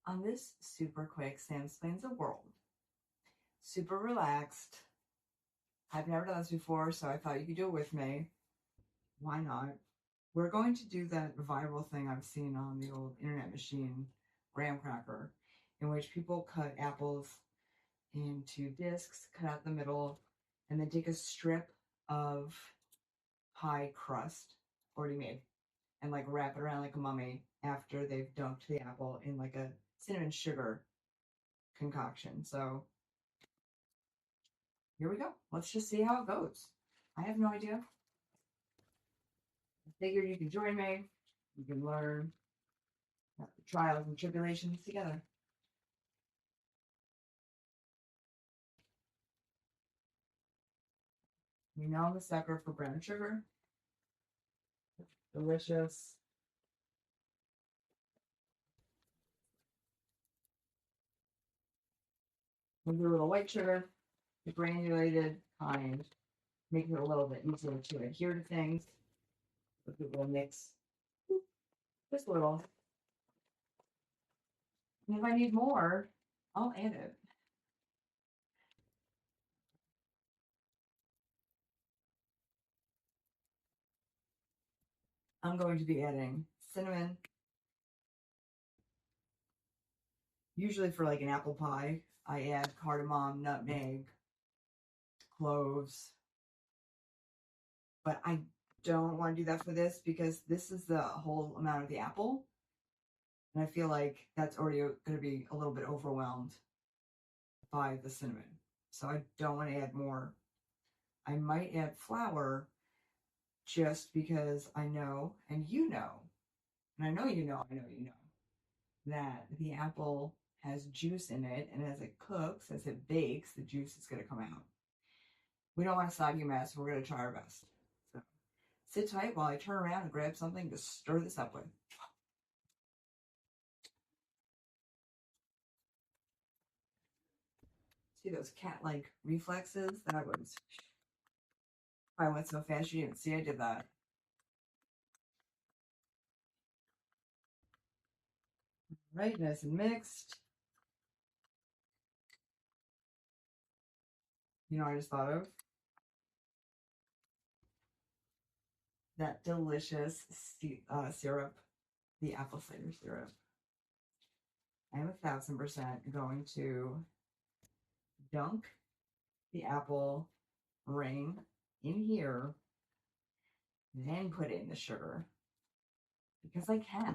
On this super quick Sam Explains the World, super relaxed. I've never done this before, so I thought you could do it with me. Why not? We're going to do that viral thing I've seen on the old internet machine, graham cracker, in which people cut apples into discs, cut out the middle, and then take a strip of pie crust already made and like wrap it around like a mummy after they've dunked the apple in like a cinnamon sugar concoction. So here we go. Let's just see how it goes. I have no idea. I figured you can join me. You can learn the trials and tribulations together. We know I'm a sucker for brown sugar. Delicious. We'll do a little white sugar, the granulated kind, make it a little bit easier to adhere to things. We'll mix just a little. And if I need more, I'll add it. I'm going to be adding cinnamon. Usually for like an apple pie, I add cardamom, nutmeg, cloves. But I don't want to do that for this because this is the whole amount of the apple. And I feel like that's already going to be a little bit overwhelmed by the cinnamon. So I don't want to add more. I might add flour just because I know, and you know, and I know you know, that the apple has juice in it, and as it cooks, as it bakes, the juice is going to come out. We don't want a soggy mess. We're going to try our best. So sit tight while I turn around and grab something to stir this up with. See those cat-like reflexes? That was... I went so fast you didn't see I did that. Right, nice and mixed. You know what I just thought of? That delicious syrup, the apple cider syrup. I am 1000% going to dunk the apple ring in here, then put in the sugar because I can,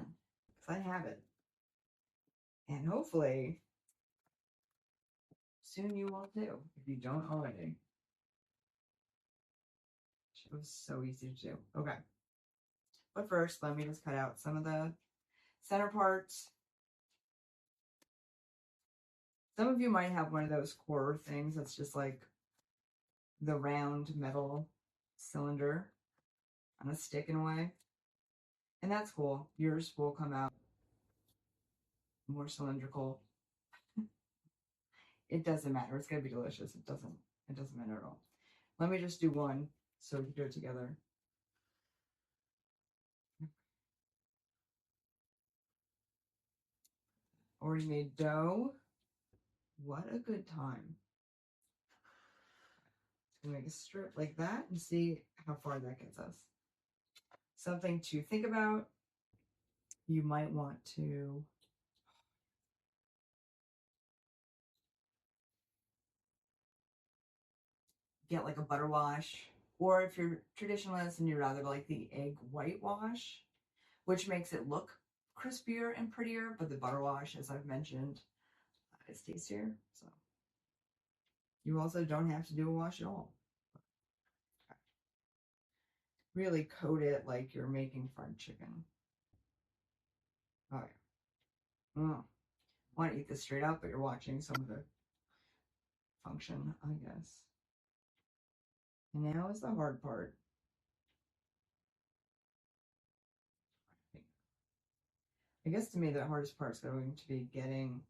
because I have it. And hopefully soon you will too, if you don't already. It was so easy to do. Okay. But first, let me just cut out some of the center parts. Some of you might have one of those core things that's just like the round metal cylinder on a stick in a way. And that's cool. Yours will come out more cylindrical. It doesn't matter. It's gonna be delicious. It doesn't matter at all. Let me just do one so we can do it together. Already made dough. What a good time. Gonna make a strip like that and see how far that gets us. Something to think about. You might want to get like a butter wash, or if you're traditionalist and you'd rather like the egg whitewash, which makes it look crispier and prettier, but the butter wash, as I've mentioned, is tastier. So you also don't have to do a wash at all. Okay. Really coat it like you're making fried chicken. Oh yeah. I want to eat this straight up, but you're watching some of the function, I guess. And now is the hard part. I guess to me the hardest part is going to be getting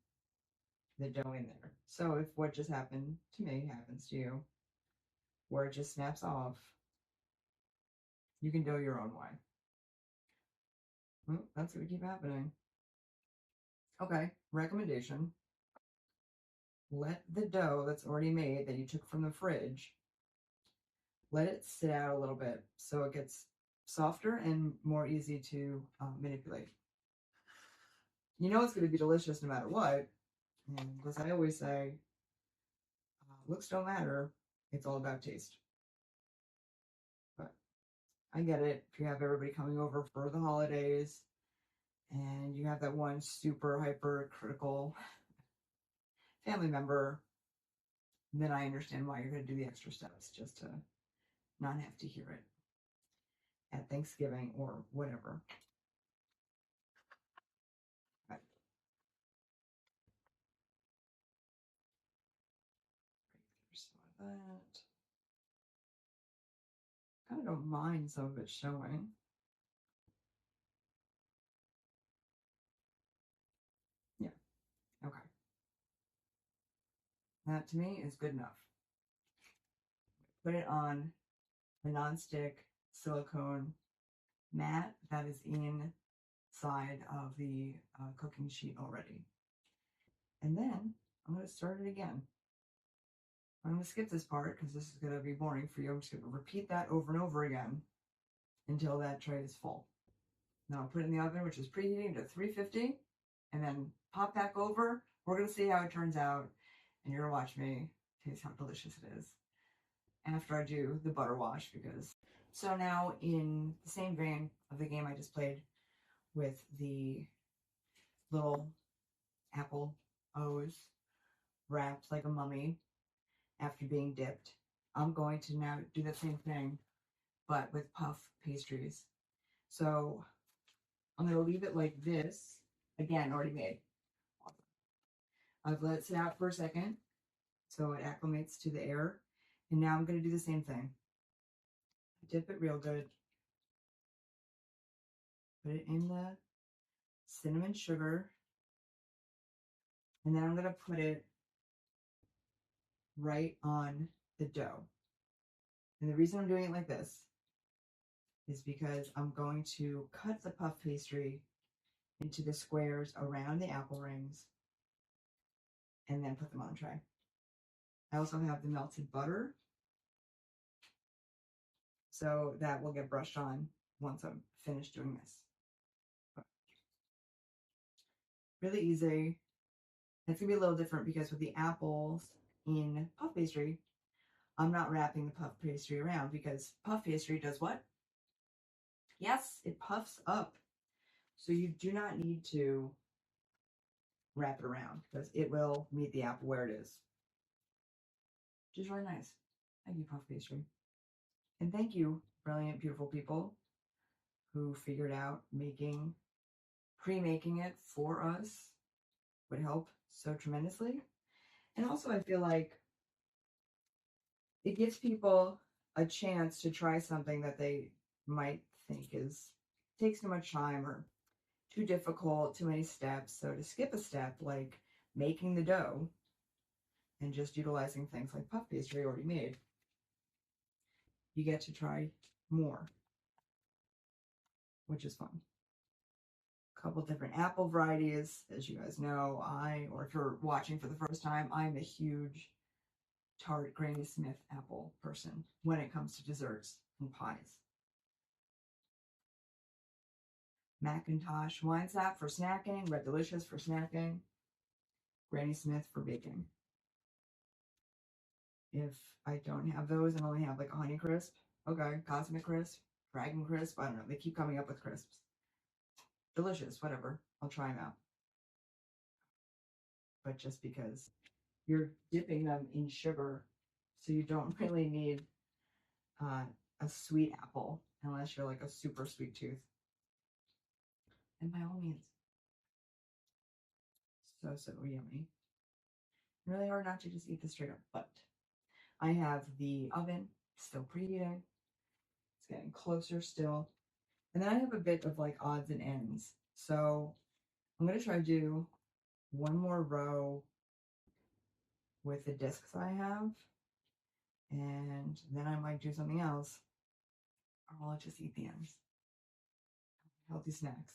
the dough in there. So if what just happened to me happens to you, where it just snaps off, you can do it your own way. Oh, that's going to keep happening. Okay, recommendation. Let the dough that's already made that you took from the fridge, let it sit out a little bit so it gets softer and more easy to manipulate. You know it's going to be delicious no matter what. And as I always say, looks don't matter. It's all about taste. But I get it. If you have everybody coming over for the holidays and you have that one super hyper critical family member, then I understand why you're going to do the extra steps just to not have to hear it at Thanksgiving or whatever. Right. Some of that. Kind of don't mind some of it showing. Yeah, okay. That to me is good enough. Put it on the non-stick silicone mat that is inside of the cooking sheet already. And then I'm going to start it again. I'm going to skip this part because this is going to be boring for you. I'm just going to repeat that over and over again until that tray is full. Now I'll put it in the oven, which is preheating to 350, and then pop back over. We're going to see how it turns out, and you're going to watch me taste how delicious it is after I do the butter wash. Because so now, in the same vein of the game I just played with the little apple O's wrapped like a mummy after being dipped, I'm going to now do the same thing but with puff pastries. So I'm going to leave it like this. Again, already made. I've let it sit out for a second so it acclimates to the air. And now I'm going to do the same thing. Dip it real good. Put it in the cinnamon sugar. And then I'm going to put it right on the dough. And the reason I'm doing it like this is because I'm going to cut the puff pastry into the squares around the apple rings and then put them on the tray. I also have the melted butter, so that will get brushed on once I'm finished doing this. Really easy. It's gonna be a little different because with the apples in puff pastry, I'm not wrapping the puff pastry around because puff pastry does what? Yes, it puffs up. So you do not need to wrap it around because it will meet the apple where it is. Which is really nice. Thank you, puff pastry. And thank you, brilliant, beautiful people who figured out pre-making it for us would help so tremendously. And also I feel like it gives people a chance to try something that they might think takes too much time or too difficult, too many steps. So to skip a step like making the dough and just utilizing things like puff pastry already made, you get to try more, which is fun. A couple different apple varieties. As you guys know, or if you're watching for the first time, I'm a huge tart Granny Smith apple person when it comes to desserts and pies. Macintosh wine sap for snacking, Red Delicious for snacking, Granny Smith for baking. If I don't have those and only have like a Honey Crisp, okay, Cosmic Crisp, Dragon Crisp, I don't know, they keep coming up with crisps. Delicious, whatever, I'll try them out. But just because you're dipping them in sugar, so you don't really need a sweet apple unless you're like a super sweet tooth. And by all means, so yummy. Really hard not to just eat this straight up, but I have the oven still preheating. It's getting closer still. And then I have a bit of like odds and ends. So I'm going to try to do one more row with the discs I have. And then I might do something else. Or I'll just eat the ends. Healthy snacks.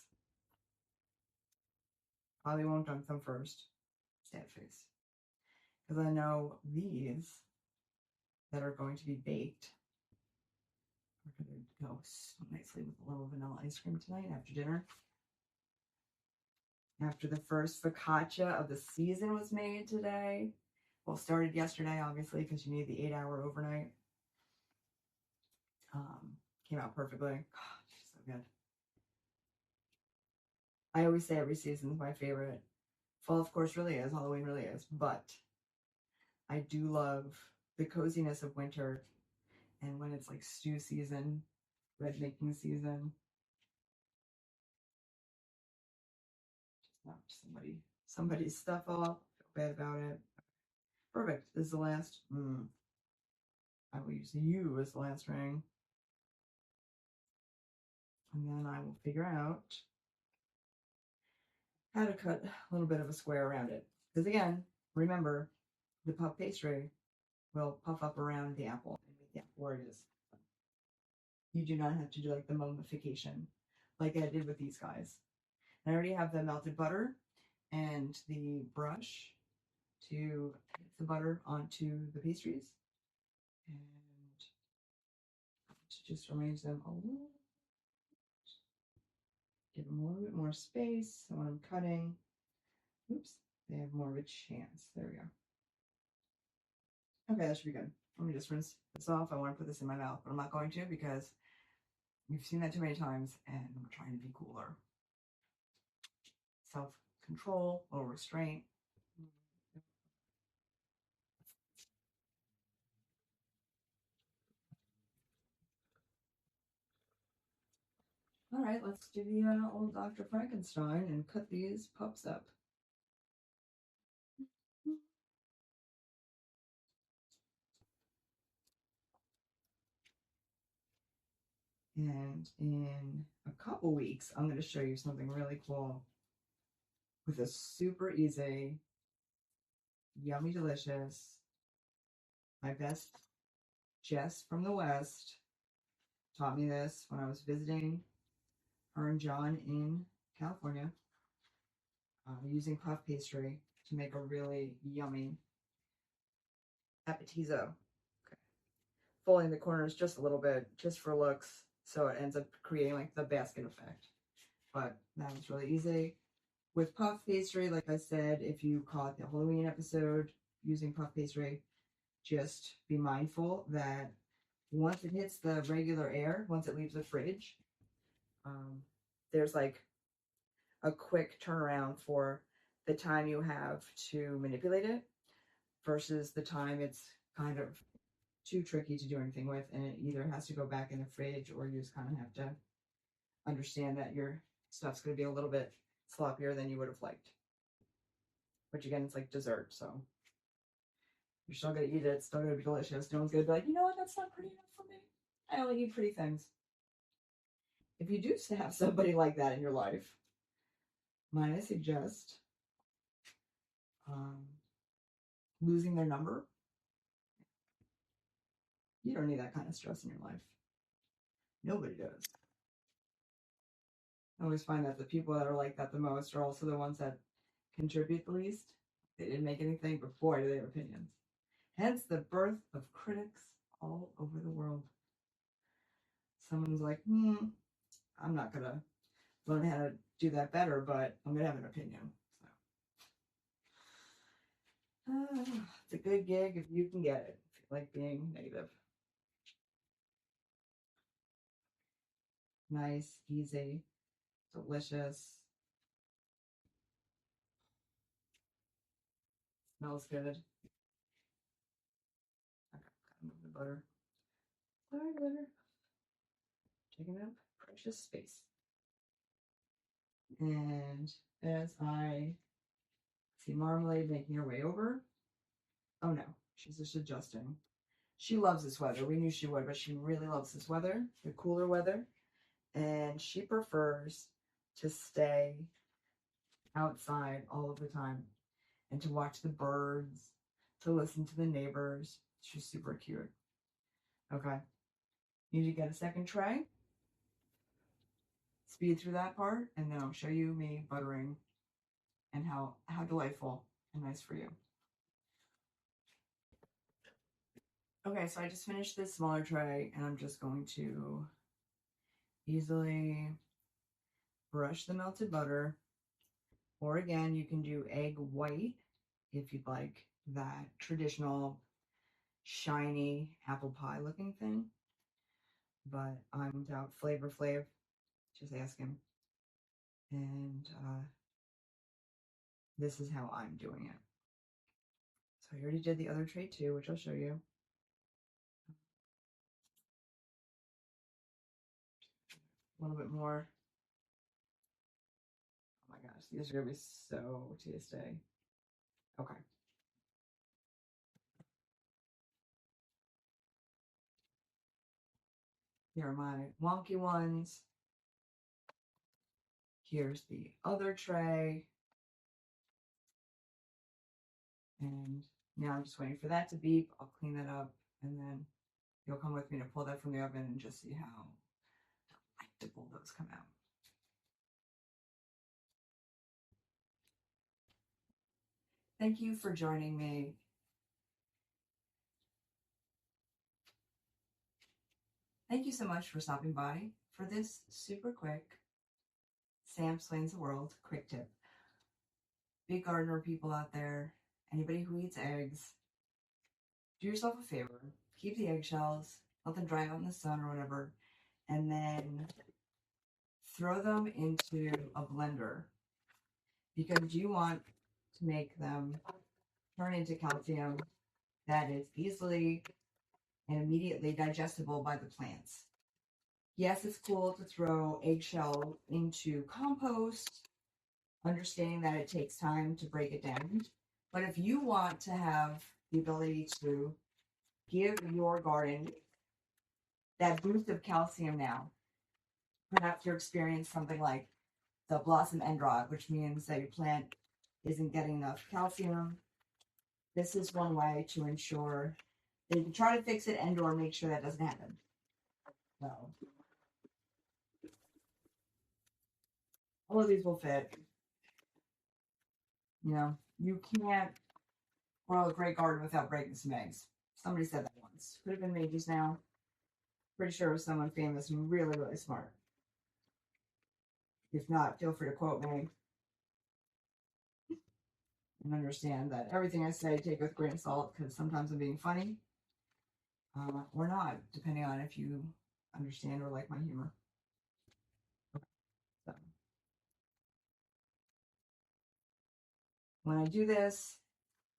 Probably won't dunk them first. Sad face. Because I know these that are going to be baked are going to go so nicely with a little vanilla ice cream tonight after dinner. After the first focaccia of the season was made today. Well, started yesterday, obviously, because you need the 8-hour overnight. Came out perfectly. God, she's so good. I always say every season is my favorite. Fall, of course, really is. Halloween really is. But I do love the coziness of winter and when it's like stew season, bread making season. Just knocked somebody's stuff off. Feel bad about it. Perfect. This is the last. I will use you as the last ring. And then I will figure out how to cut a little bit of a square around it. Because again, remember, the puff pastry will puff up around the apple and make the apple where it is. You do not have to do like the mummification like I did with these guys. I already have the melted butter and the brush to get the butter onto the pastries and to just arrange them a little, give them a little bit more space. So when I'm cutting, oops, they have more of a chance. There we go. Okay, that should be good. Let me just rinse this off. I want to put this in my mouth, but I'm not going to because we've seen that too many times and we're trying to be cooler. Self-control, a little restraint. All right, let's do the old Dr. Frankenstein and cut these pups up. And in a couple weeks, I'm going to show you something really cool with a super easy, yummy, delicious, my best Jess from the West taught me this when I was visiting her and John in California, using puff pastry to make a really yummy appetizo. Okay. Folding the corners just a little bit, just for looks, so it ends up creating like the basket effect. But that was really easy. With puff pastry, like I said, if you caught the Halloween episode using puff pastry, just be mindful that once it hits the regular air, once it leaves the fridge, there's like a quick turnaround for the time you have to manipulate it versus the time it's kind of too tricky to do anything with, and it either has to go back in the fridge or you just kind of have to understand that your stuff's going to be a little bit sloppier than you would have liked. Which again, it's like dessert, so you're still going to eat it. It's still going to be delicious. No one's going to be like, you know what, that's not pretty enough for me. I only eat pretty things. If you do have somebody like that in your life, might I suggest losing their number? You don't need that kind of stress in your life. Nobody does. I always find that the people that are like that the most are also the ones that contribute the least. They didn't make anything, but boy, do they have opinions. Hence the birth of critics all over the world. Someone's like, I'm not going to learn how to do that better, but I'm going to have an opinion. So it's a good gig if you can get it, if you like being negative. Nice, easy, delicious. Smells good. Okay, gotta move the butter. Sorry, butter. Taking up precious space. And as I see Marmalade making her way over, oh no, she's just adjusting. She loves this weather. We knew she would, but she really loves this weather, the cooler weather. And she prefers to stay outside all of the time and to watch the birds, to listen to the neighbors. She's super cute. Okay. Need to get a second tray. Speed through that part, and then I'll show you me buttering and how delightful and nice for you. Okay, so I just finished this smaller tray and I'm just going to easily brush the melted butter. Or again, you can do egg white if you'd like that traditional shiny apple pie looking thing. But I'm without Flavor Flav. Just ask him. And this is how I'm doing it. So I already did the other tray too, which I'll show you. A little bit more. Oh my gosh, these are gonna be so tasty. Okay. Here are my wonky ones. Here's the other tray. And now I'm just waiting for that to beep. I'll clean that up and then you'll come with me to pull that from the oven and just see how delectable those come out. Thank you for joining me. Thank you so much for stopping by for this super quick Sam Explains the World quick tip. Big gardener people out there, anybody who eats eggs, do yourself a favor. Keep the eggshells, let them dry out in the sun or whatever, and then throw them into a blender because you want to make them turn into calcium that is easily and immediately digestible by the plants. Yes, it's cool to throw eggshell into compost, understanding that it takes time to break it down. But if you want to have the ability to give your garden that boost of calcium now, perhaps you're experiencing something like the blossom end rot, which means that your plant isn't getting enough calcium. This is one way to ensure that you can try to fix it and or make sure that doesn't happen. So all of these will fit. You know, you can't grow a great garden without breaking some eggs. Somebody said that once. Could have been me just now. Pretty sure it was someone famous and really, really smart. If not, feel free to quote me and understand that everything I say take with a grain of salt because sometimes I'm being funny or not, depending on if you understand or like my humor. So when I do this,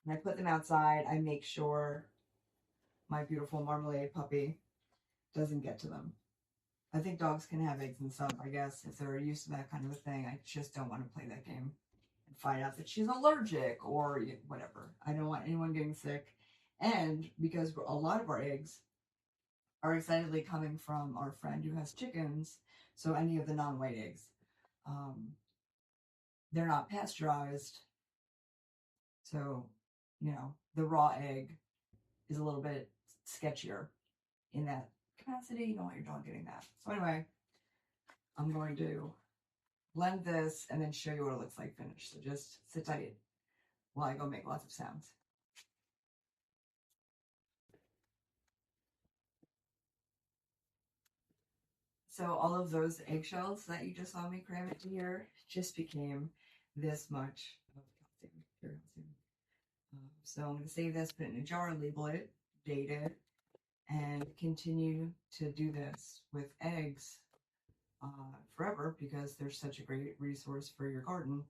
when I put them outside, I make sure my beautiful marmalade puppy doesn't get to them. I think dogs can have eggs and stuff, I guess, if they're used to that kind of a thing. I just don't want to play that game and find out that she's allergic or whatever. I don't want anyone getting sick. And because a lot of our eggs are excitedly coming from our friend who has chickens, so any of the non-white eggs, they're not pasteurized. So, you know, the raw egg is a little bit sketchier in that capacity. You don't want your dog getting that. So anyway, I'm going to blend this and then show you what it looks like finished. So just sit tight while I go make lots of sounds. So all of those eggshells that you just saw me cram into here just became this much of calcium. So I'm going to save this, put it in a jar, label it, date it, and continue to do this with eggs forever because they're such a great resource for your garden.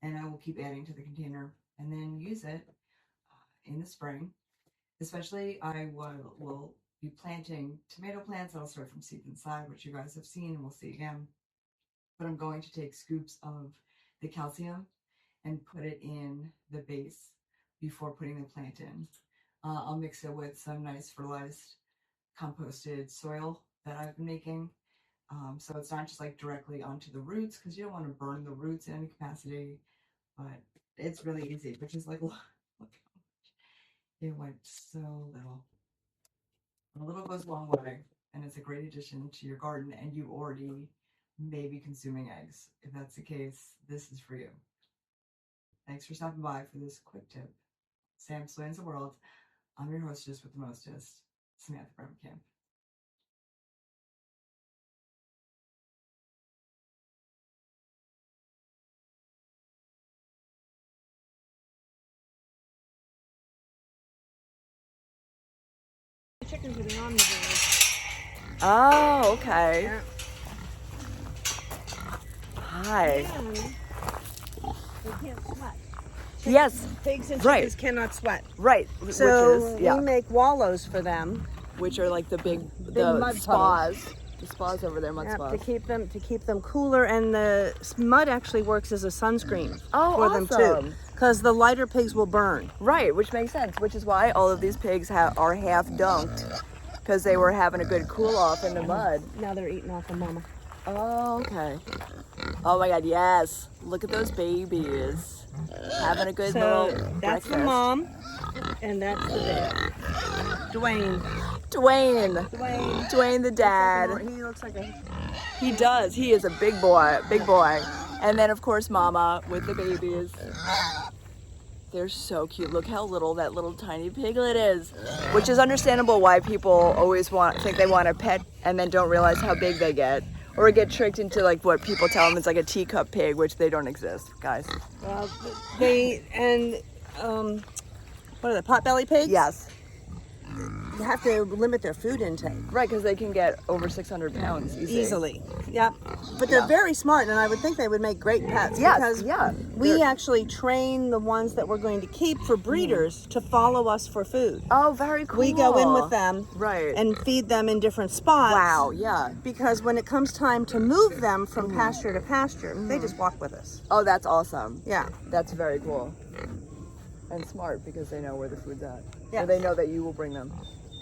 And I will keep adding to the container and then use it in the spring. Especially, I will be planting tomato plants. I'll start from seeds inside, which you guys have seen and we'll see again. But I'm going to take scoops of the calcium and put it in the base before putting the plant in. I'll mix it with some nice fertilized composted soil that I've been making. So it's not just like directly onto the roots because you don't want to burn the roots in any capacity, but it's really easy, which is like, look how much it went so little. A little goes a long way, and it's a great addition to your garden, and you already may be consuming eggs. If that's the case, this is for you. Thanks for stopping by for this quick tip. Sam explains the world. I'm your hostess with the mostest, Samantha Bremerkamp. Chickens that are on the village. Oh, okay. Yeah. Hi. And they can't sweat. Yes. Pigs and Right. chickens cannot sweat. Right. So which is, yeah. we make wallows for them. Which are like the big mud spas. The spas over there, mud Yeah, spas. to keep them cooler, and the mud actually works as a sunscreen for them awesome. too, because the lighter pigs will burn. Right, which makes sense. Which is why all of these pigs are half dunked, because they were having a good cool off in the mud. Now they're eating off of mama. Oh, okay. Oh my God, yes! Look at those babies having a good little that's breakfast. the mom, and that's the dad. Dwayne Dwayne the dad. He looks like a. He does. He is a big boy. And then of course Mama with the babies. They're so cute. Look how little that little tiny piglet is. Which is understandable why people always think they want a pet and then don't realize how big they get. Or get tricked into like what people tell them is like a teacup pig, which they don't exist, guys. Well, what are they, potbelly pigs? Yes. You have to limit their food intake. Right, because they can get over 600 pounds Easily. Yep. But they're very smart, and I would think they would make great pets. Yes, because yeah. we actually train the ones that we're going to keep for breeders to follow us for food. Oh, very cool. We go in with them right, and feed them in different spots. Wow, yeah. Because when it comes time to move them from pasture to pasture, they just walk with us. Oh, that's awesome. Yeah. That's very cool. And smart, because they know where the food's at. Yes. So they know that you will bring them.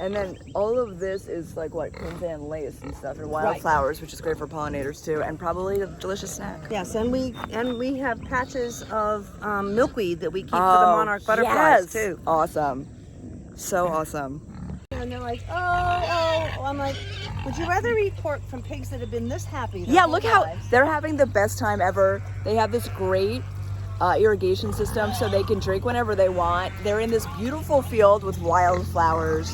And then all of this is like what, Quinzan lace and stuff, and wildflowers, which is great for pollinators too, and probably a delicious snack. Yes, and we have patches of milkweed that we keep for the monarch butterflies too. Awesome. So awesome. And they're like, oh. I'm like, would you rather eat pork from pigs that have been this happy? Yeah, look how they're having the best time ever. They have this great irrigation system so they can drink whenever they want. They're in this beautiful field with wildflowers,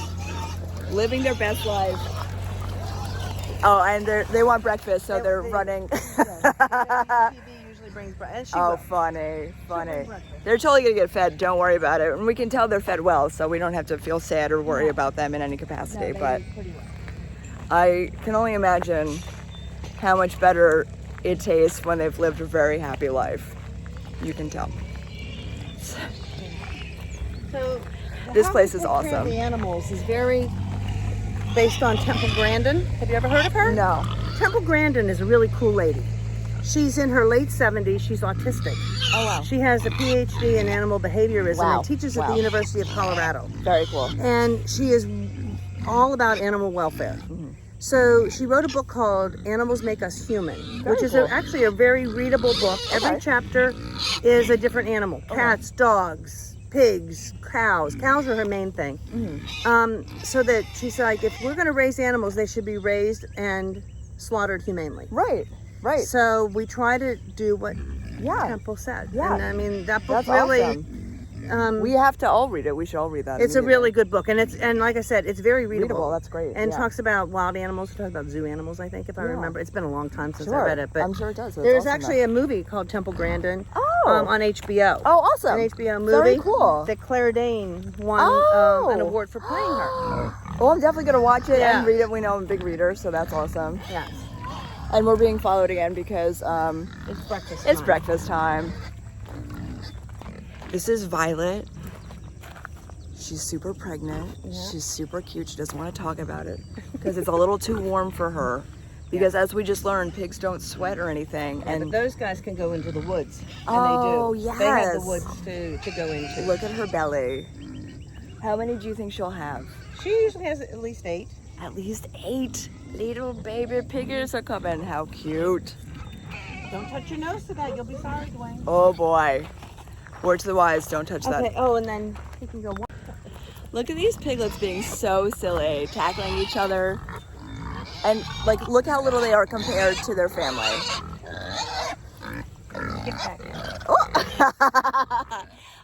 living their best life. Oh, and they want breakfast, so they're running. TV usually brings breakfast. Funny. They're totally gonna get fed. Don't worry about it. And we can tell they're fed well, so we don't have to feel sad or worry about them in any capacity. But pretty well. I can only imagine how much better it tastes when they've lived a very happy life. You can tell. So This place is how to take care of awesome. The animals is very based on Temple Grandin. Have you ever heard of her? No. Temple Grandin is a really cool lady. She's in her late 70s. She's autistic. Oh, wow. She has a PhD in animal behaviorism Wow. and teaches at the University of Colorado. Very cool. And she is all about animal welfare. So she wrote a book called Animals Make Us Human, which is cool. actually a very readable book. Every chapter is a different animal. Cats, dogs, pigs, cows. Cows are her main thing. So that she's like, if we're going to raise animals, they should be raised and slaughtered humanely. Right. So we try to do what Yeah. Temple said. Yeah. And I mean, that book That's really... awesome. We have to all read it. We should all read that. It's a immediately. really good book, and like I said, it's very readable. That's great. And yeah. talks about wild animals. It talks about zoo animals, I think, if I remember. It's been a long time since I read it, but I'm sure it does. there's actually a movie called Temple Grandin on HBO. Oh, awesome! An HBO movie. Very cool. That Claire Danes won an award for playing her. Well, I'm definitely gonna watch it Yeah. and read it. We know I'm a big reader, so that's awesome. Yes. And we're being followed again because It's breakfast. it's time. breakfast time. This is Violet. She's super pregnant. Yeah. She's super cute. She doesn't want to talk about it because it's a little too warm for her. Because as we just learned, pigs don't sweat or anything. Yeah, And but those guys can go into the woods. And Oh, they do. They have the yes. woods to go into. look at her belly. How many do you think she'll have? She usually has at least 8. At least 8 little baby piggies are coming. How cute. Don't touch your nose to that. You'll be sorry, Dwayne. Oh boy. Word to the wise, don't touch that. Okay. Oh, and then you can go. Look at these piglets being so silly, tackling each other. And like, look how little they are compared to their family. Get back. Oh.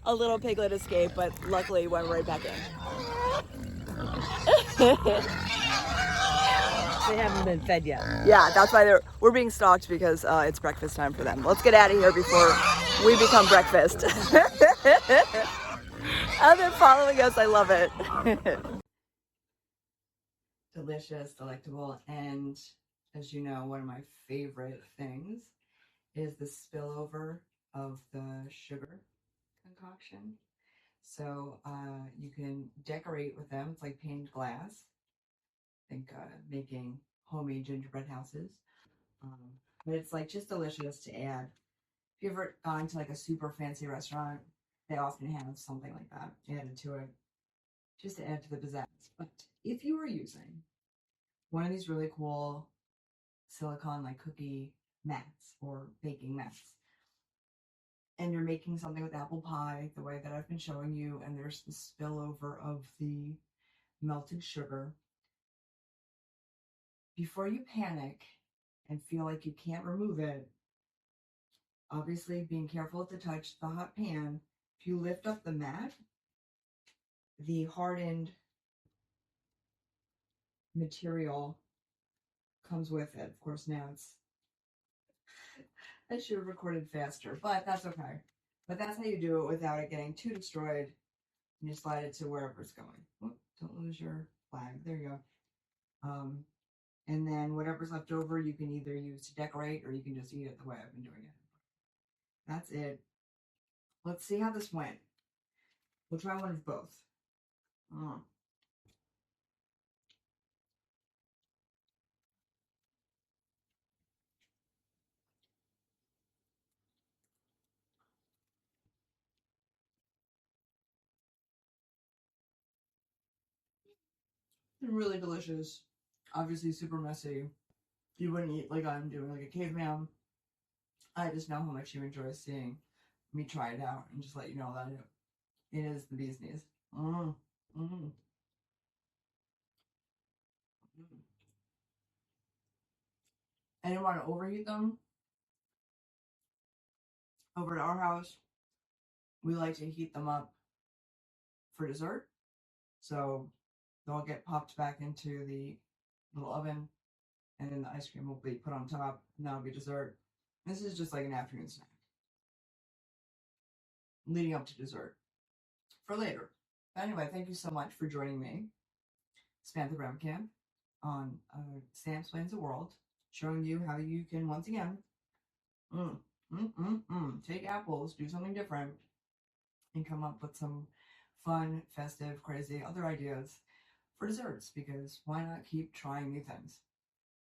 A little piglet escaped, but luckily went right back in. They haven't been fed yet. Yeah, that's why we're being stalked, because it's breakfast time for them. Let's get out of here before we become breakfast. Oh, they're following us. I love it. Delicious, delectable, and as you know, one of my favorite things is the spillover of the sugar concoction. So you can decorate with them. It's like painted glass. I think making homemade gingerbread houses. But it's like just delicious to add. If you've ever gone to like a super fancy restaurant, they often have something like that added to it, just to add to the pizzazz. But if you were using one of these really cool silicone like cookie mats or baking mats, and you're making something with apple pie the way that I've been showing you, and there's the spillover of the melted sugar, before you panic and feel like you can't remove it, obviously being careful to touch the hot pan, if you lift up the mat, the hardened material comes with it. Of course, now I should have recorded faster, but that's okay. But that's how you do it without it getting too destroyed. And you slide it to wherever it's going. Whoop, don't lose your flag. There you go. And then whatever's left over, you can either use to decorate or you can just eat it the way I've been doing it. That's it. Let's see how this went. We'll try one of both. Really delicious. Obviously super messy. You wouldn't eat like I'm doing, like a caveman. I just know how much you enjoy seeing me try it out and just let you know that it is the bee's knees. Mm. Mm. I didn't want to overheat them. Over at our house, we like to heat them up for dessert. So they'll get popped back into the little oven, and then the ice cream will be put on top, and that'll be dessert. This is just like an afternoon snack leading up to dessert for later. But anyway, thank you so much for joining me, Samantha Bremkamp, on Sam Explains the World, showing you how you can, once again, take apples, do something different, and come up with some fun, festive, crazy other ideas for desserts, because why not keep trying new things?